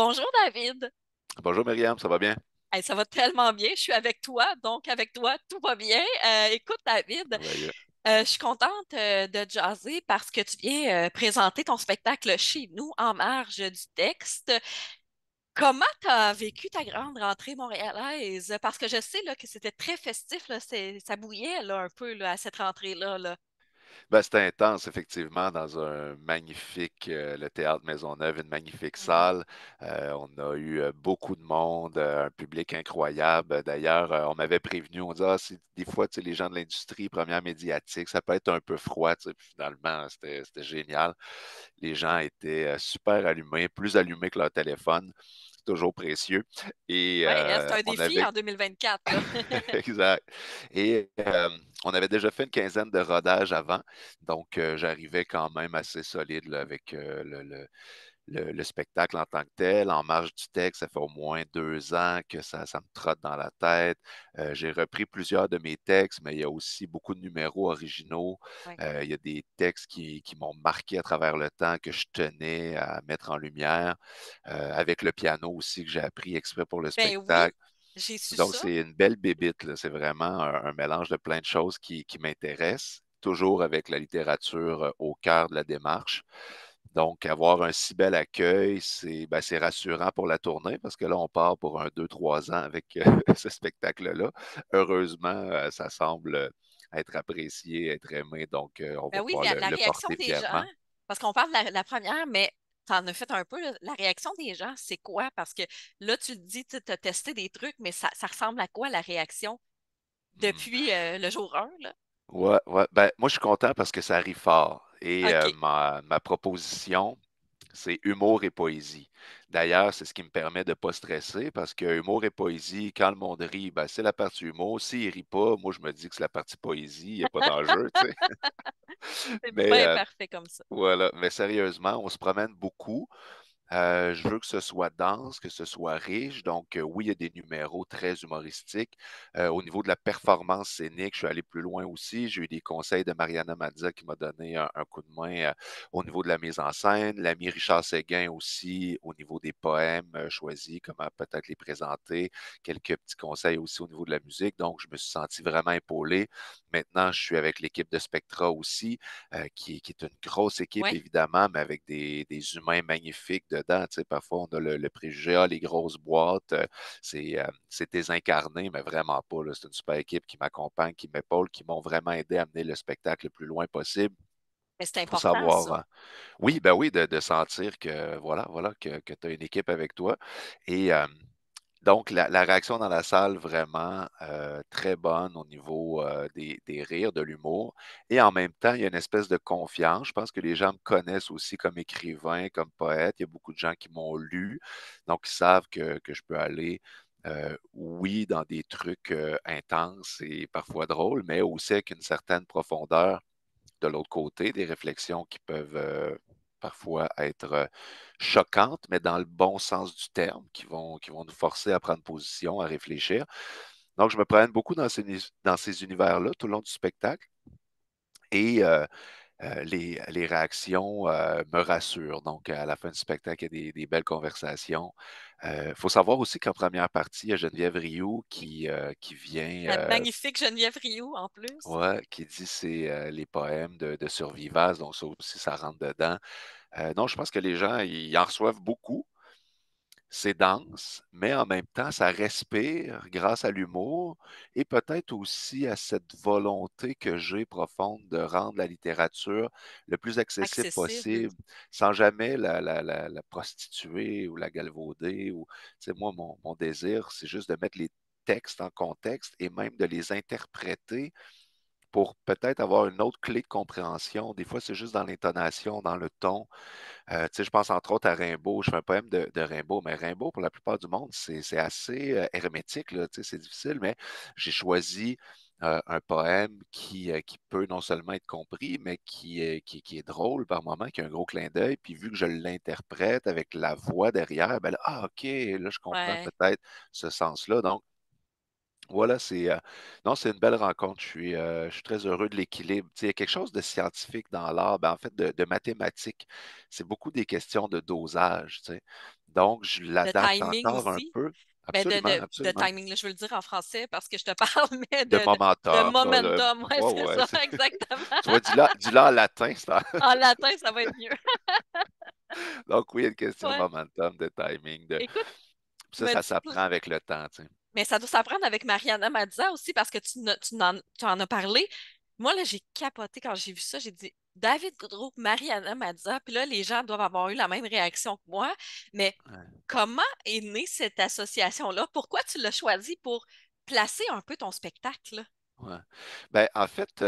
Bonjour David. Bonjour Myriam, ça va bien? Hey, ça va tellement bien. Je suis avec toi, donc avec toi, tout va bien. Écoute David, Merveilleux. je suis contente de te jaser parce que tu viens présenter ton spectacle chez nous en marge du texte. Comment tu as vécu ta grande rentrée montréalaise? Parce que je sais là, que c'était très festif, là, ça bouillait là, un peu là, à cette rentrée-là. Là. Ben, c'était intense, effectivement, dans un magnifique, le Théâtre Maisonneuve, une magnifique Mhm. salle. On a eu beaucoup de monde, un public incroyable. D'ailleurs, on m'avait prévenu, on dit, ah, des fois, tu sais, les gens de l'industrie, première médiatique, ça peut être un peu froid, tu sais. Puis finalement, c'était génial. Les gens étaient super allumés, plus allumés que leur téléphone. C'est toujours précieux. Et Oui, c'est un on défi avait en 2024, là. Exact. Et on avait déjà fait une quinzaine de rodages avant, donc j'arrivais quand même assez solide là, avec le spectacle en tant que tel. En marge du texte, ça fait au moins 2 ans que ça me trotte dans la tête. J'ai repris plusieurs de mes textes, mais il y a aussi beaucoup de numéros originaux. Ouais. Il y a des textes qui m'ont marqué à travers le temps, que je tenais à mettre en lumière, avec le piano aussi que j'ai appris exprès pour le Ben oui, spectacle. j'ai su Donc, ça. c'est une belle bébite, là. C'est vraiment un mélange de plein de choses qui m'intéressent, toujours avec la littérature au cœur de la démarche. Donc, avoir un si bel accueil, c'est rassurant pour la tournée parce que là, on part pour un 2, 3 ans avec ce spectacle-là. Heureusement, ça semble être apprécié, être aimé, donc on Ben va oui, pouvoir la le réaction porter des gens, fièrement. parce qu'on parle de la première, mais tu en as fait un peu, là. La réaction des gens, c'est quoi? Parce que là, tu le dis, tu as testé des trucs, mais ça ressemble à quoi la réaction Hmm. depuis le jour un là? Ouais, ouais. Ben, moi, je suis content parce que ça arrive fort. Et OK. ma proposition, c'est humour et poésie. D'ailleurs, c'est ce qui me permet de ne pas stresser parce que humour et poésie, quand le monde rit, ben, c'est la partie humour. S'il rit pas, moi, je me dis que c'est la partie poésie, il n'y a pas d'enjeu, tu sais. C'est Mais bien parfait comme ça. voilà, mais sérieusement, on se promène beaucoup. Je veux que ce soit dense, que ce soit riche. Donc, oui, il y a des numéros très humoristiques. Au niveau de la performance scénique, je suis allé plus loin aussi. J'ai eu des conseils de Mariana Mazza qui m'a donné un coup de main au niveau de la mise en scène. L'ami Richard Séguin aussi au niveau des poèmes choisis, comment peut-être les présenter. Quelques petits conseils aussi au niveau de la musique. Donc, je me suis senti vraiment épaulé. Maintenant, je suis avec l'équipe de Spectra aussi, qui est une grosse équipe, Oui. évidemment, mais avec des humains magnifiques dedans. Tu sais, parfois, on a le préjugé, ah, les grosses boîtes, c'est désincarné, mais vraiment pas, là. C'est une super équipe qui m'accompagne, qui m'épaule, qui m'ont vraiment aidé à mener le spectacle le plus loin possible. Mais c'est Il faut important, savoir, ça. oui, ben oui, de sentir que, voilà, que tu as une équipe avec toi. Et donc, la réaction dans la salle, vraiment très bonne au niveau des rires, de l'humour. Et en même temps, il y a une espèce de confiance. Je pense que les gens me connaissent aussi comme écrivain, comme poète. Il y a beaucoup de gens qui m'ont lu. Donc, ils savent que je peux aller, oui, dans des trucs intenses et parfois drôles, mais aussi avec une certaine profondeur de l'autre côté, des réflexions qui peuvent parfois être choquantes, mais dans le bon sens du terme, qui vont nous forcer à prendre position, à réfléchir. Donc, je me promène beaucoup dans ces univers-là tout le long du spectacle et les réactions me rassurent. Donc, à la fin du spectacle, il y a des belles conversations. Il faut savoir aussi qu'en première partie, il y a Geneviève Rioux Oui. qui vient La magnifique Geneviève Rioux, en plus. ouais, qui dit c'est les poèmes de Survivaz, donc ça aussi, ça rentre dedans. Non, je pense que les gens, ils en reçoivent beaucoup. C'est dense, mais en même temps, ça respire grâce à l'humour et peut-être aussi à cette volonté que j'ai profonde de rendre la littérature le plus accessible Accessible. possible, sans jamais la prostituer ou la galvauder. Ou, tu sais, moi, mon désir, c'est juste de mettre les textes en contexte et même de les interpréter pour peut-être avoir une autre clé de compréhension. Des fois, c'est juste dans l'intonation, dans le ton. Tu sais, je pense entre autres à Rimbaud. Je fais un poème de Rimbaud, mais Rimbaud, pour la plupart du monde, c'est assez hermétique, là, tu sais, c'est difficile, mais j'ai choisi un poème qui peut non seulement être compris, mais qui est drôle par moment, qui a un gros clin d'œil. Puis vu que je l'interprète avec la voix derrière, ben là, ah, OK, là, je comprends Ouais. peut-être ce sens-là. Donc, Voilà, non, c'est une belle rencontre. Je suis très heureux de l'équilibre. Tu sais, il y a quelque chose de scientifique dans l'art, ben, en fait, de mathématiques. C'est beaucoup des questions de dosage, tu sais. Donc, je De l'adapte timing encore un aussi. peu. Ben Absolument, de absolument. timing, là, je veux le dire en français parce que je te parle, mais De de momentum, là, momentum. Ouais, ouais, c'est ouais. ça, exactement. Tu vois, dis-là en latin. En latin, ça va être mieux. Donc, oui, il y a une question de Ouais. momentum, de timing. Écoute, tu Ça, me ça dis s'apprend avec le temps, tu sais. mais ça doit s'apprendre avec Mariana Mazza aussi parce que tu en as parlé. Moi, là, j'ai capoté quand j'ai vu ça. J'ai dit David Goudreau, Mariana Mazza. Puis là, les gens doivent avoir eu la même réaction que moi. Mais Ouais, comment est née cette association-là? Pourquoi tu l'as choisi pour placer un peu ton spectacle? ouais. Ben, en fait,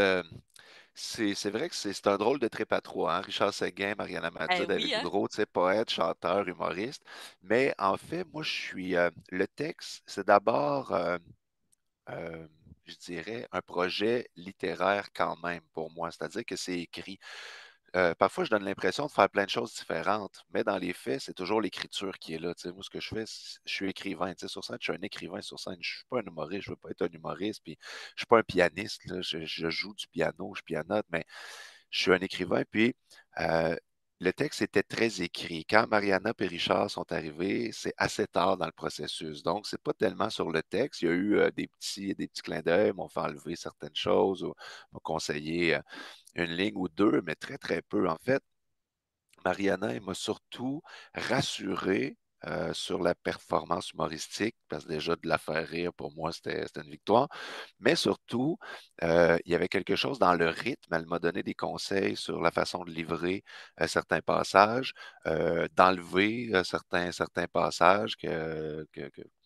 c'est vrai que c'est un drôle de trip à trois, hein. Richard Seguin, Mariana Mazza, Eh David oui, hein? Goudreau, tu sais, poète, chanteur, humoriste. Mais en fait, moi, le texte, c'est d'abord, euh, je dirais, un projet littéraire quand même pour moi. C'est-à-dire que c'est écrit. Parfois, je donne l'impression de faire plein de choses différentes, mais dans les faits, c'est toujours l'écriture qui est là. Tu sais, moi, ce que je fais, je suis écrivain. Tu sais, sur scène, je suis un écrivain sur scène. Je suis pas un humoriste, je veux pas être un humoriste, puis je suis pas un pianiste, là. Je joue du piano, je pianote, mais je suis un écrivain. Puis euh, le texte était très écrit. Quand Mariana et Richard sont arrivés, c'est assez tard dans le processus. Donc, c'est pas tellement sur le texte. Il y a eu des petits clins d'œil, m'ont fait enlever certaines choses, ou m'ont conseillé une ligne ou deux, mais très, très peu. En fait, Mariana, elle m'a surtout rassuré sur la performance humoristique, parce que déjà de la faire rire, pour moi, c'était une victoire. Mais surtout, il y avait quelque chose dans le rythme. Elle m'a donné des conseils sur la façon de livrer certains passages, d'enlever certains passages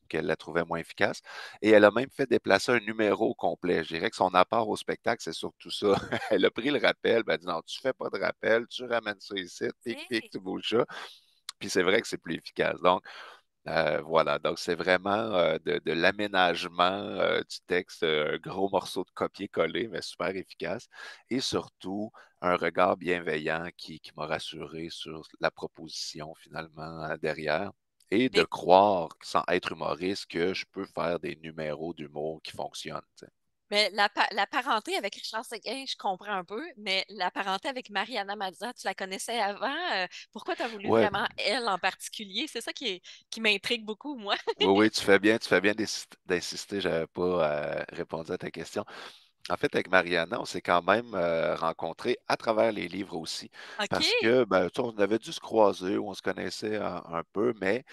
qu'elle la trouvait moins efficace. Et elle a même fait déplacer un numéro complet. Je dirais que son apport au spectacle, c'est surtout ça. Elle a pris le rappel, ben, elle a dit non, tu fais pas de rappel, tu ramènes ça ici, pic, pic, OK. tu bouges ça. Puis c'est vrai que c'est plus efficace. Donc, voilà, donc c'est vraiment de l'aménagement du texte, un gros morceau de copier-coller, mais super efficace. Et surtout, un regard bienveillant qui m'a rassuré sur la proposition finalement derrière. Et de Mais croire, sans être humoriste, que je peux faire des numéros d'humour qui fonctionnent, tu sais. Mais la parenté avec Richard Seguin, je comprends un peu, mais la parenté avec Mariana Mazza, tu la connaissais avant? Pourquoi tu as voulu Ouais, vraiment elle en particulier? C'est ça qui m'intrigue beaucoup, moi. oui, oui, tu fais bien d'insister, j'avais pas répondu à ta question. En fait, avec Mariana, on s'est quand même rencontrés à travers les livres aussi, OK. parce que ben, tu sais, on avait dû se croiser ou on se connaissait un peu, mais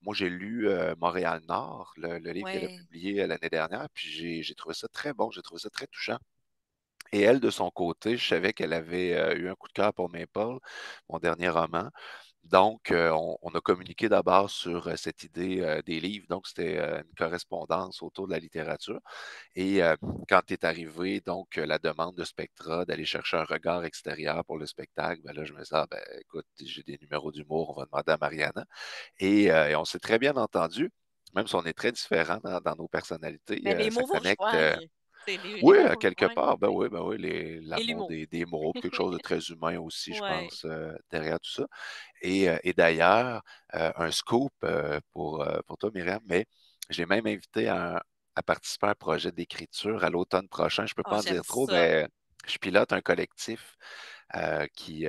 moi j'ai lu Montréal-Nord, le livre qu'elle a Ouais. publié l'année dernière, puis j'ai trouvé ça très bon, j'ai trouvé ça très touchant. Et elle, de son côté, je savais qu'elle avait eu un coup de cœur pour Maple, mon dernier roman. Donc, on a communiqué d'abord sur cette idée des livres. Donc, c'était une correspondance autour de la littérature. Et quand est arrivée donc la demande de Spectra d'aller chercher un regard extérieur pour le spectacle, ben là, je me disais, ah, ben, écoute, j'ai des numéros d'humour, on va demander à Mariana. Et on s'est très bien entendu, même si on est très différents dans nos personnalités, Mais les ça mots vous connecte. rejoignent. Les Oui, mots à vous quelque rejoignent. part, Tu sais. ben oui, Et l'amour l'humour. des mots, puis quelque chose de très humain aussi, je Ouais. pense, derrière tout ça. Et d'ailleurs, un scoop pour toi, Myriam, mais j'ai même invité à participer à un projet d'écriture à l'automne prochain. Je ne peux Ah, pas en j'aime dire trop, ça. mais je pilote un collectif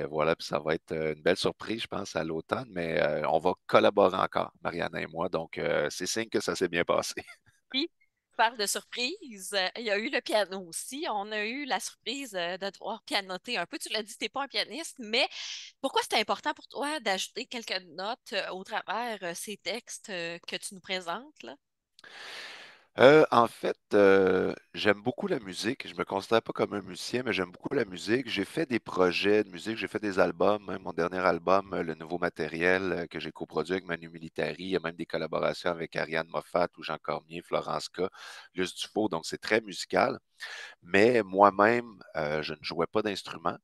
voilà, puis ça va être une belle surprise, je pense, à l'automne, mais on va collaborer encore, Mariana et moi, donc c'est signe que ça s'est bien passé. Puis, tu parles de surprise. Il y a eu le piano aussi. On a eu la surprise de devoir pianoter un peu. Tu l'as dit, tu n'es pas un pianiste, mais pourquoi c'était important pour toi d'ajouter quelques notes au travers ces textes que tu nous présentes, là? En fait, j'aime beaucoup la musique. Je me considère pas comme un musicien, mais j'aime beaucoup la musique. J'ai fait des projets de musique, j'ai fait des albums, même mon dernier album, Le Nouveau Matériel, que j'ai coproduit avec Manu Militari. Il y a même des collaborations avec Ariane Moffat ou Jean Cormier, Florence K, Luce Dufault, donc c'est très musical. Mais moi-même, je ne jouais pas d'instrument.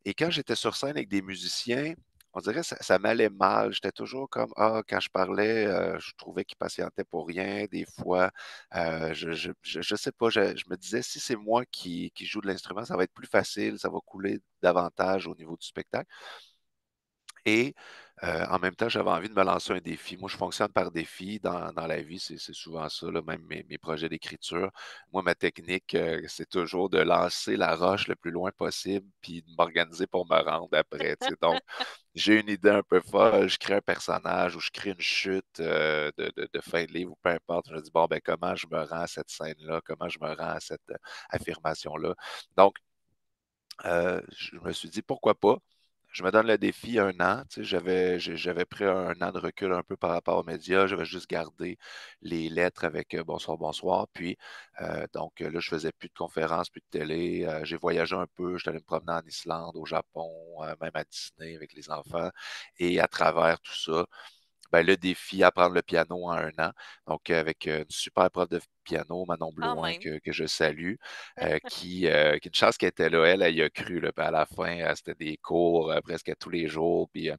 Et quand j'étais sur scène avec des musiciens, on dirait que ça m'allait mal. J'étais toujours comme, ah, quand je parlais, je trouvais qu'ils patientaient pour rien. Des fois, je sais pas, je me disais, si c'est moi qui joue de l'instrument, ça va être plus facile, ça va couler davantage au niveau du spectacle. Et en même temps, j'avais envie de me lancer un défi. Moi, je fonctionne par défi dans la vie, c'est souvent ça, là, même mes projets d'écriture. Moi, ma technique, c'est toujours de lancer la roche le plus loin possible, puis de m'organiser pour me rendre après, tu sais. Donc, j'ai une idée un peu folle, je crée un personnage ou je crée une chute de fin de livre ou peu importe. Je me dis, bon, ben, comment je me rends à cette scène-là? Comment je me rends à cette affirmation-là? Donc, je me suis dit, pourquoi pas? Je me donne le défi un an. Tu sais, j'avais pris un an de recul un peu par rapport aux médias. J'avais juste gardé les lettres avec bonsoir, bonsoir. Puis, là, je faisais plus de conférences, plus de télé. J'ai voyagé un peu. J'étais allé me promener en Islande, au Japon, même à Disney avec les enfants. Et à travers tout ça, ben, le défi apprendre le piano en un an. Donc, avec une super prof de piano, Manon Quand Blouin, même. que je salue, qui une chance qu'elle était là, elle y a cru. Là, puis à la fin, c'était des cours presque tous les jours. Puis,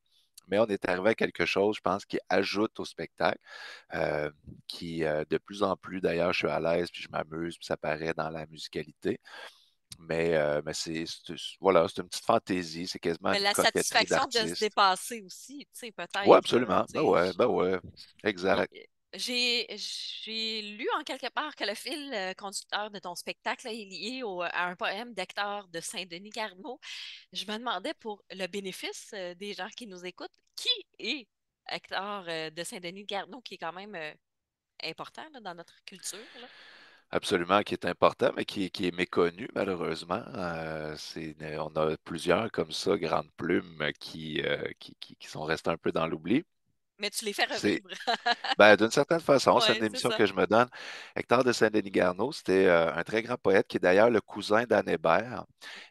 mais on est arrivé à quelque chose, je pense, qui ajoute au spectacle, euh, qui de plus en plus, d'ailleurs, je suis à l'aise, puis je m'amuse, puis ça paraît dans la musicalité. Mais voilà, c'est une petite fantaisie, c'est quasiment Mais une la coquetterie satisfaction de se d'artiste. dépasser aussi, tu sais, Oui, peut-être, là, absolument. tu sais. Ben ouais, Puis, exact. j'ai lu en quelque part que le fil conducteur de ton spectacle là, est lié à un poème d'Hector de Saint-Denis Carnot. Je me demandais pour le bénéfice des gens qui nous écoutent, qui est Hector de Saint-Denis Carnot, qui est quand même important là, dans notre culture, là. Absolument, qui est important, mais qui est méconnu, malheureusement. On a plusieurs comme ça, grandes plumes, qui sont restées un peu dans l'oubli. Mais tu les fais C'est, revivre. ben, d'une certaine façon, c'est Ouais, une c'est émission ça. que je me donne. Hector de Saint-Denis-Garneau, c'était un très grand poète qui est d'ailleurs le cousin d'Anne Hébert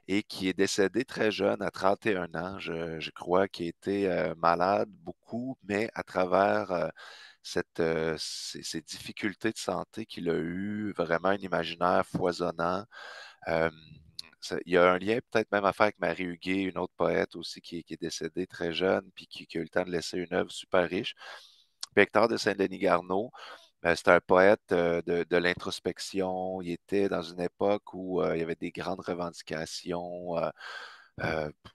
et qui est décédé très jeune, à 31 ans, je crois, qui a été malade beaucoup, mais à travers ces difficultés de santé qu'il a eues, vraiment un imaginaire foisonnant. Euh, il y a un lien peut-être même à faire avec Marie Huguet, une autre poète aussi qui est décédée très jeune, puis qui a eu le temps de laisser une œuvre super riche. Puis Hector de Saint-Denis-Garneau, c'est un poète de l'introspection. Il était dans une époque où il y avait des grandes revendications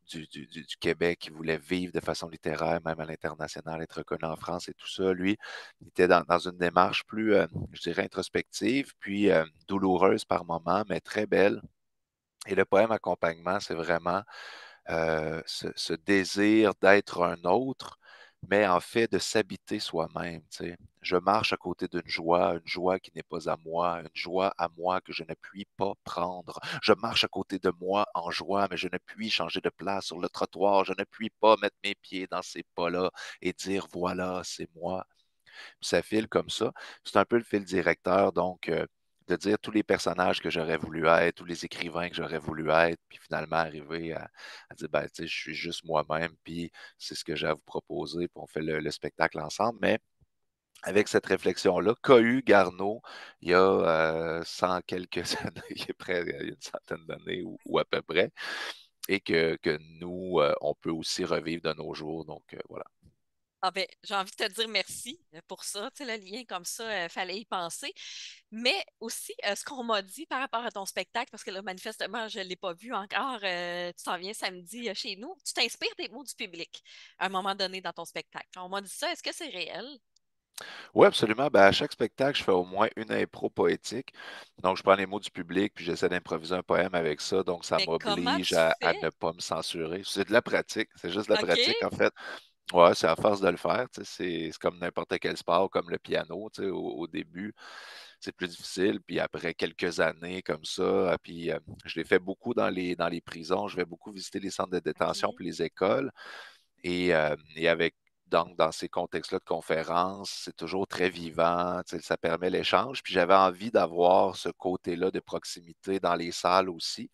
du Québec qui voulait vivre de façon littéraire, même à l'international, être reconnu en France et tout ça. Lui, il était dans une démarche plus, je dirais, introspective, puis douloureuse par moments, mais très belle. Et le poème accompagnement, c'est vraiment ce désir d'être un autre, mais en fait de s'habiter soi-même. Tu sais. Je marche à côté d'une joie, une joie qui n'est pas à moi, une joie à moi que je ne puis pas prendre. Je marche à côté de moi en joie, mais je ne puis changer de place sur le trottoir. Je ne puis pas mettre mes pieds dans ces pas-là et dire voilà, c'est moi. Puis ça file comme ça. C'est un peu le fil directeur, donc, de dire tous les personnages que j'aurais voulu être, tous les écrivains que j'aurais voulu être, puis finalement arriver à dire, ben, tu sais, je suis juste moi-même, puis c'est ce que j'ai à vous proposer, puis on fait le spectacle ensemble. Mais avec cette réflexion-là, qu'a eu Garneau il y a 100 quelques années, il est près, il y a une centaine d'années ou à peu près, et que nous, on peut aussi revivre de nos jours. Donc, voilà. Ah ben, j'ai envie de te dire merci pour ça. Tu sais, le lien comme ça, fallait y penser. Mais aussi, ce qu'on m'a dit par rapport à ton spectacle, parce que là, manifestement, je ne l'ai pas vu encore, tu t'en viens samedi chez nous, tu t'inspires des mots du public à un moment donné dans ton spectacle. On m'a dit ça, est-ce que c'est réel? Oui, absolument. Ben, à chaque spectacle, je fais au moins une impro poétique. Donc, je prends les mots du public, puis j'essaie d'improviser un poème avec ça. Donc, ça Mais comment m'oblige tu à fais? ne pas me censurer. C'est de la pratique. C'est juste de la OK? pratique, en fait. Ouais, c'est à force de le faire. Tu sais, c'est comme n'importe quel sport, comme le piano. Tu sais, au début, c'est plus difficile. Puis après quelques années comme ça, puis je l'ai fait beaucoup dans les prisons. Je vais beaucoup visiter les centres de détention OK. puis les écoles. Et avec donc dans ces contextes-là de conférences, c'est toujours très vivant, tu sais, ça permet l'échange. Puis j'avais envie d'avoir ce côté-là de proximité dans les salles aussi.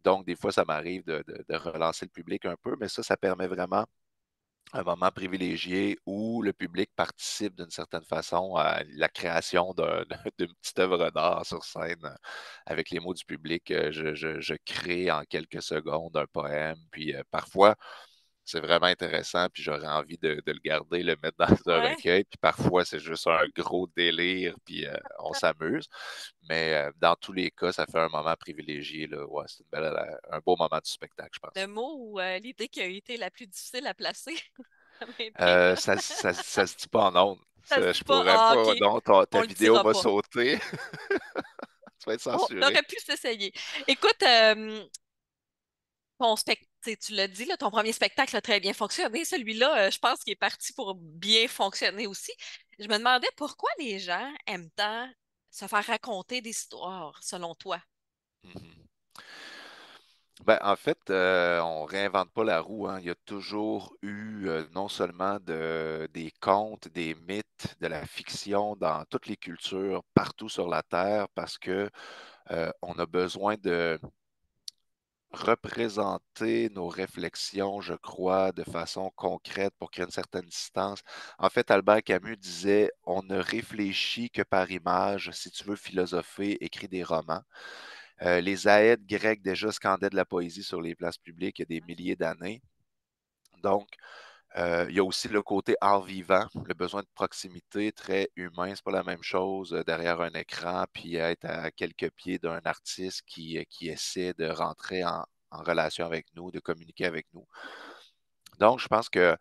Donc, des fois, ça m'arrive de relancer le public un peu, mais ça permet vraiment un moment privilégié où le public participe d'une certaine façon à la création d'une petite œuvre d'art sur scène. Avec les mots du public, je crée en quelques secondes un poème. Puis parfois, c'est vraiment intéressant, puis j'aurais envie de le garder, le mettre dans un Ouais. recueil. Puis parfois, c'est juste un gros délire, puis on s'amuse. Mais dans tous les cas, ça fait un moment privilégié, là. Ouais, c'est un beau moment du spectacle, je Le pense. mot ou l'idée qui a été la plus difficile à placer, ça m'intrigue, là. Ça se dit pas en ondes. Ça se Ça, dit je pas, pourrais ah, OK, pas. Non, ta on le vidéo dira va pas. sauter. Tu vas être On censuré. aurait pu s'essayer. Écoute, tu l'as dit, là, ton premier spectacle a très bien fonctionné. Celui-là, je pense qu'il est parti pour bien fonctionner aussi. Je me demandais pourquoi les gens aiment tant se faire raconter des histoires, selon toi. Mhm. Ben, en fait, on réinvente pas la roue, hein. Il y a toujours eu non seulement des contes, des mythes, de la fiction dans toutes les cultures, partout sur la Terre, parce que on a besoin de représenter nos réflexions, je crois, de façon concrète pour créer une certaine distance. En fait, Albert Camus disait, on ne réfléchit que par image. Si tu veux philosopher, écris des romans. Les aèdes grecs déjà scandaient de la poésie sur les places publiques il y a des milliers d'années. Donc, il y a aussi le côté art vivant, le besoin de proximité très humain. C'est pas la même chose derrière un écran, puis être à quelques pieds d'un artiste qui essaie de rentrer en relation avec nous, de communiquer avec nous. Donc, je pense que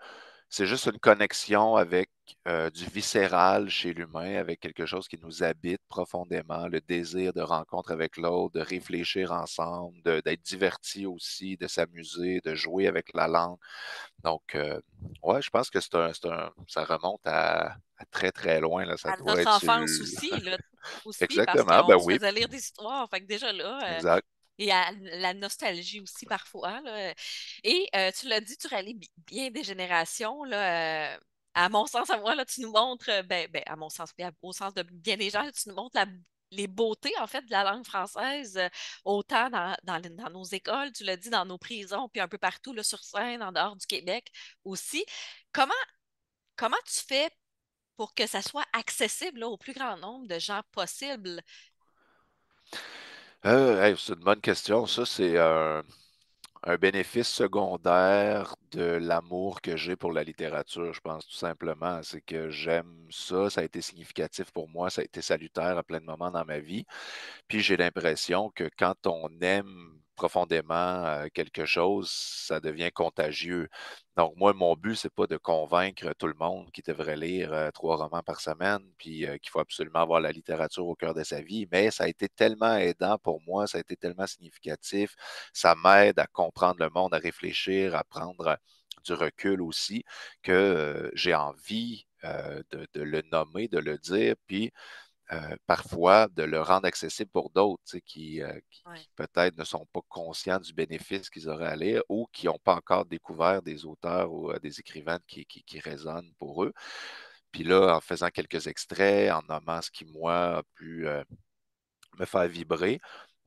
c'est juste une connexion avec du viscéral chez l'humain, avec quelque chose qui nous habite profondément, le désir de rencontre avec l'autre, de réfléchir ensemble, d'être diverti aussi, de s'amuser, de jouer avec la langue. Donc, ouais, je pense que ça remonte à très, très loin, là. Ça À doit notre être enfance aussi, là, aussi, parce Exactement, ben qu'on se oui, faisait lire des histoires. Fait que déjà là, exact. et à la nostalgie aussi parfois, là. Et tu l'as dit, tu rallies bien des générations, là. À mon sens, à moi, là, tu nous montres, à mon sens, oui, au sens de bien des gens, là, tu nous montres les beautés, en fait, de la langue française, autant dans nos écoles, tu l'as dit, dans nos prisons, puis un peu partout, là, sur scène, en dehors du Québec aussi. Comment, comment tu fais pour que ça soit accessible là, au plus grand nombre de gens possible? Hey, c'est une bonne question. Ça, c'est un bénéfice secondaire de l'amour que j'ai pour la littérature, je pense, tout simplement. C'est que j'aime ça, ça a été significatif pour moi, ça a été salutaire à plein de moments dans ma vie. Puis j'ai l'impression que quand on aime profondément quelque chose, ça devient contagieux. Donc moi, mon but, c'est pas de convaincre tout le monde qui devrait lire 3 romans par semaine, puis qu'il faut absolument avoir la littérature au cœur de sa vie, mais ça a été tellement aidant pour moi, ça a été tellement significatif, ça m'aide à comprendre le monde, à réfléchir, à prendre du recul aussi, que j'ai envie de le nommer, de le dire, puis parfois de le rendre accessible pour d'autres, tu sais, qui Ouais. peut-être ne sont pas conscients du bénéfice qu'ils auraient à lire ou qui n'ont pas encore découvert des auteurs ou des écrivains qui résonnent pour eux. Puis là, en faisant quelques extraits, en nommant ce qui, moi, a pu me faire vibrer,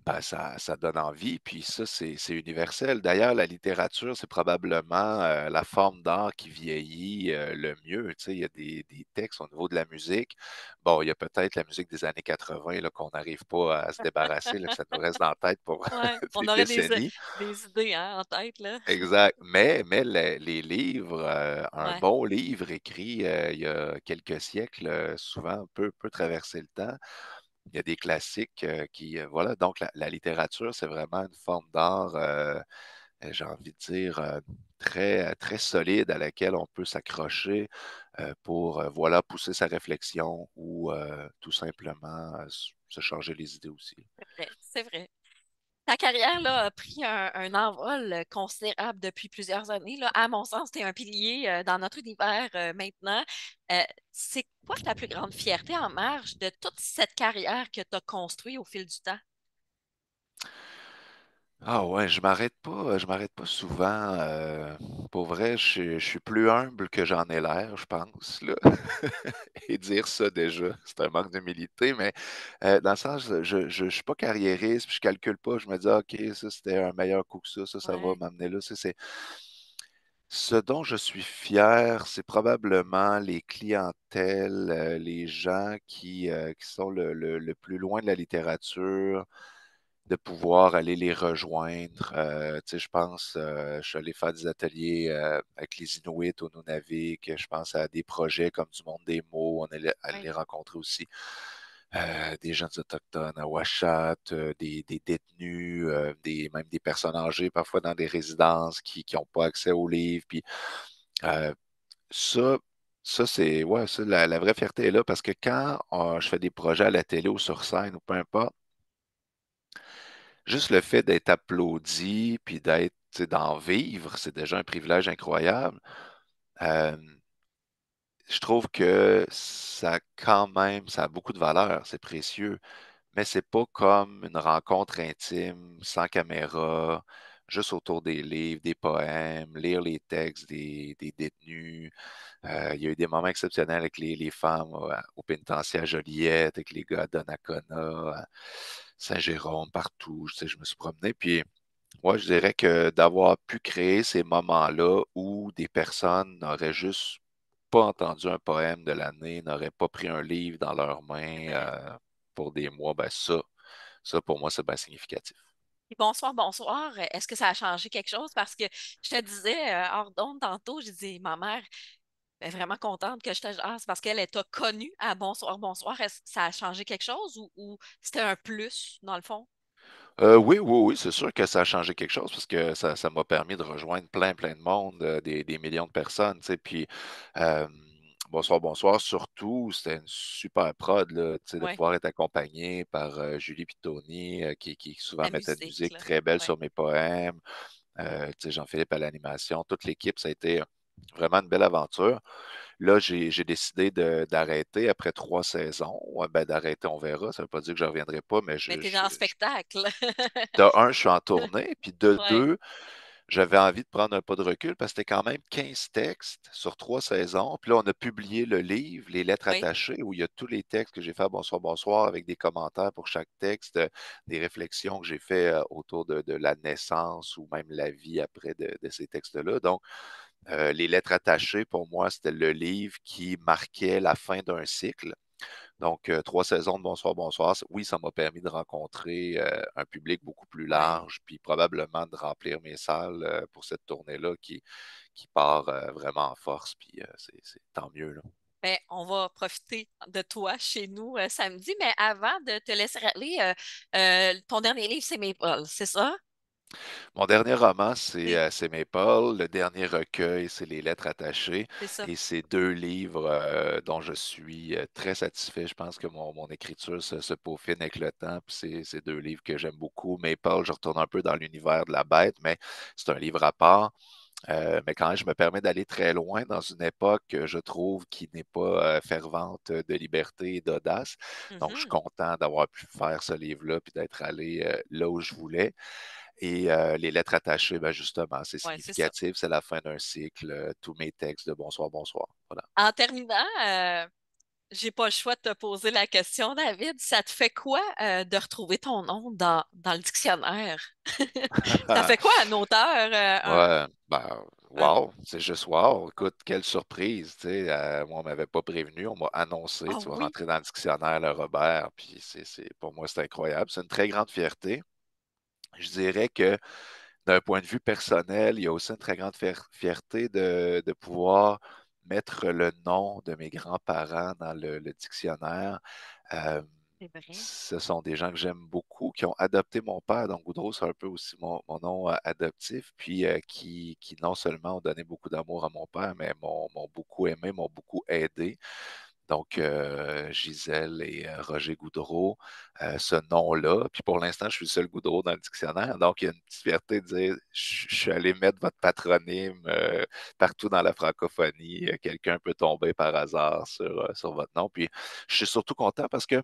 ben, ça donne envie. Puis ça, c'est universel. D'ailleurs, la littérature, c'est probablement la forme d'art qui vieillit le mieux. Tu sais, il y a des textes au niveau de la musique. Bon, il y a peut-être la musique des années 80 là, qu'on n'arrive pas à se débarrasser, là, que ça nous reste dans la tête pour Ouais. On des aurait décennies. des idées hein, en tête, là. Exact. Mais les livres, un Ouais. bon livre écrit il y a quelques siècles, souvent peut traverser le temps. Il y a des classiques qui, voilà, donc la littérature, c'est vraiment une forme d'art, j'ai envie de dire, très, très solide à laquelle on peut s'accrocher pour, voilà, pousser sa réflexion ou tout simplement se changer les idées aussi. C'est vrai, c'est vrai. Ta carrière là, a pris un envol considérable depuis plusieurs années. Là. À mon sens, tu es un pilier dans notre univers maintenant. Euh, c'est quoi ta plus grande fierté en marge de toute cette carrière que tu as construite au fil du temps? Ah ouais, je m'arrête pas souvent. Pour vrai, je suis plus humble que j'en ai l'air, je pense, là. Et dire ça déjà, c'est un manque d'humilité, mais dans le sens, je suis pas carriériste, puis je calcule pas, je me dis, ah, OK, ça c'était un meilleur coup que ça va Ouais, m'amener là. Ce dont je suis fier, c'est probablement les clientèles, les gens qui sont le plus loin de la littérature, de pouvoir aller les rejoindre. Tu sais, je pense, je suis allé faire des ateliers avec les Inuits au Nunavik. Je pense à des projets comme du Monde des mots. On est allé Oui. rencontrer aussi des jeunes autochtones à Ouachat, des détenus, même des personnes âgées, parfois dans des résidences qui n'ont pas accès aux livres. Puis euh, ça, ça c'est, ouais, ça, la vraie fierté est là parce que quand je fais des projets à la télé ou sur scène ou peu importe, juste le fait d'être applaudi puis d'être, tu sais, d'en vivre, c'est déjà un privilège incroyable. Euh, je trouve que ça, quand même, ça a beaucoup de valeur, c'est précieux. Mais c'est pas comme une rencontre intime, sans caméra, juste autour des livres, des poèmes, lire les textes des détenus. Il y a eu des moments exceptionnels avec les femmes au pénitencier à Joliette, avec les gars à Donnacona, à Saint-Jérôme, partout. Tu sais, je me suis promené. Puis, moi, je dirais que d'avoir pu créer ces moments-là où des personnes n'auraient juste pas entendu un poème de l'année, n'auraient pas pris un livre dans leurs C'est mains vrai. pour des mois, ben ça pour moi, c'est bien significatif. Puis bonsoir, bonsoir. Est-ce que ça a changé quelque chose? Parce que je te disais, hors d'onde tantôt, j'ai dit, ma mère est vraiment contente que je te jase parce qu'elle t'a connu à bonsoir, bonsoir. Est-ce que ça a changé quelque chose ou c'était un plus, dans le fond? Oui, oui, oui, c'est sûr que ça a changé quelque chose parce que ça m'a permis de rejoindre plein de monde, des millions de personnes, tu sais. Puis, euh, bonsoir, bonsoir. Surtout, c'était une super prod, là, tu sais, de Oui, pouvoir être accompagné par Julie Pitoni, qui souvent la mettait une musique, musique là. très belle Oui, sur mes poèmes. Tu sais, Jean-Philippe à l'animation, toute l'équipe, ça a été vraiment une belle aventure. Là, j'ai décidé d'arrêter après 3 saisons. Ouais, ben, d'arrêter, on verra. Ça ne veut pas dire que je ne reviendrai pas, mais mais t'es dans le spectacle. de un, je suis en tournée, puis de Oui, deux, j'avais envie de prendre un pas de recul parce que c'était quand même 15 textes sur 3 saisons. Puis là, on a publié le livre, Les lettres oui, attachées, où il y a tous les textes que j'ai fait à Bonsoir, Bonsoir, avec des commentaires pour chaque texte, des réflexions que j'ai fait autour de la naissance ou même la vie après de ces textes-là. Donc, Les lettres attachées, pour moi, c'était le livre qui marquait la fin d'un cycle. Donc, 3 saisons de Bonsoir, Bonsoir. Oui, ça m'a permis de rencontrer un public beaucoup plus oui. large, puis probablement de remplir mes salles pour cette tournée-là qui part vraiment en force, puis c'est tant mieux, là. Ben, on va profiter de toi chez nous samedi, mais avant de te laisser aller, ton dernier livre, c'est Maple, c'est ça? Mon dernier roman, c'est C'est c'est Mes Paul. Le dernier recueil, c'est Les Lettres attachées. c'est ça. Et c'est deux livres dont je suis très satisfait. Je pense que mon écriture se peaufine avec le temps. Puis c'est deux livres que j'aime beaucoup. Mes Paul, je retourne un peu dans l'univers de la bête, mais c'est un livre à part. Mais quand même, je me permets d'aller très loin dans une époque que je trouve qui n'est pas fervente de liberté et d'audace. Donc, je suis Mhm. content d'avoir pu faire ce livre-là puis d'être allé là où je voulais. Et les lettres attachées, ben justement, c'est Ouais, c'est ça. significatif, c'est la fin d'un cycle. Tous mes textes de Bonsoir, bonsoir. Voilà. En terminant, j'ai pas le choix de te poser la question, David. Ça te fait quoi de retrouver ton nom dans le dictionnaire? Ça fait quoi un auteur? Ouais, ben, Un- wow, c'est juste wow. Écoute, quelle surprise, tu sais. Moi, on m'avait pas prévenu, on m'a annoncé, Ah tu vas oui, rentrer dans le dictionnaire, le Robert, puis pour moi, c'est incroyable. C'est une très grande fierté. Je dirais que d'un point de vue personnel, il y a aussi une très grande fierté de pouvoir mettre le nom de mes grands-parents dans le dictionnaire. Euh, c'est vrai. Ce sont des gens que j'aime beaucoup, qui ont adopté mon père. Donc, Goudreau, c'est un peu aussi mon nom adoptif, puis qui non seulement ont donné beaucoup d'amour à mon père, mais m'ont beaucoup aimé, m'ont beaucoup aidé. Donc, Gisèle et Roger Goudreau, ce nom-là. Puis pour l'instant, je suis le seul Goudreau dans le dictionnaire. Donc, il y a une petite fierté de dire, je suis allé mettre votre patronyme partout dans la francophonie. Quelqu'un peut tomber par hasard sur votre nom. Puis, je suis surtout content parce que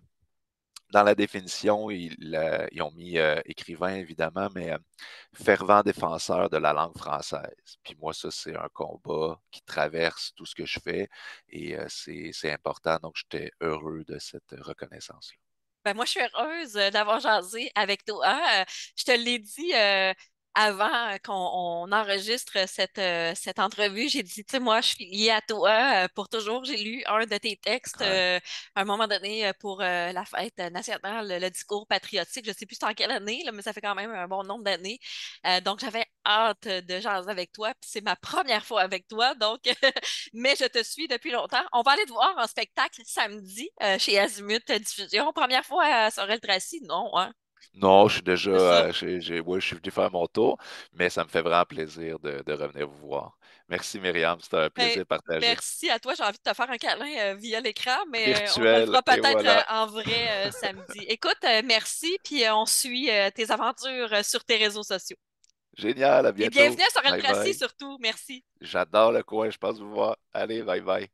dans la définition, ils ont mis écrivain, évidemment, mais fervent défenseur de la langue française. Puis moi, ça, c'est un combat qui traverse tout ce que je fais et c'est important. Donc, j'étais heureux de cette reconnaissance-là. Ben moi, je suis heureuse d'avoir jasé avec toi. Je te l'ai dit avant qu'on enregistre cette entrevue, j'ai dit, tu sais, moi, je suis liée à toi pour toujours. J'ai lu un de tes textes Ouais. à un moment donné pour la fête nationale, le discours patriotique. Je ne sais plus c'est en quelle année, là, mais ça fait quand même un bon nombre d'années. Donc, j'avais hâte de jaser avec toi. Puis c'est ma première fois avec toi. Donc, mais je te suis depuis longtemps. On va aller te voir en spectacle samedi chez Azimut Diffusion. Première fois à Sorel-Tracy? Non, hein? Non, je suis déjà, C'est ça. ouais, je suis venu faire mon tour, mais ça me fait vraiment plaisir de revenir vous voir. Merci Myriam, c'était un Ben, plaisir partagé. merci à toi. J'ai envie de te faire un câlin via l'écran, mais on te le Virtuel, fera et peut-être voilà. en vrai samedi. Écoute, merci, puis on suit tes aventures sur tes réseaux sociaux. Génial, à Et bientôt. bienvenue à Bye Sorel-Tracy bye. surtout. Merci. J'adore le coin, je pense vous voir. Allez, bye bye.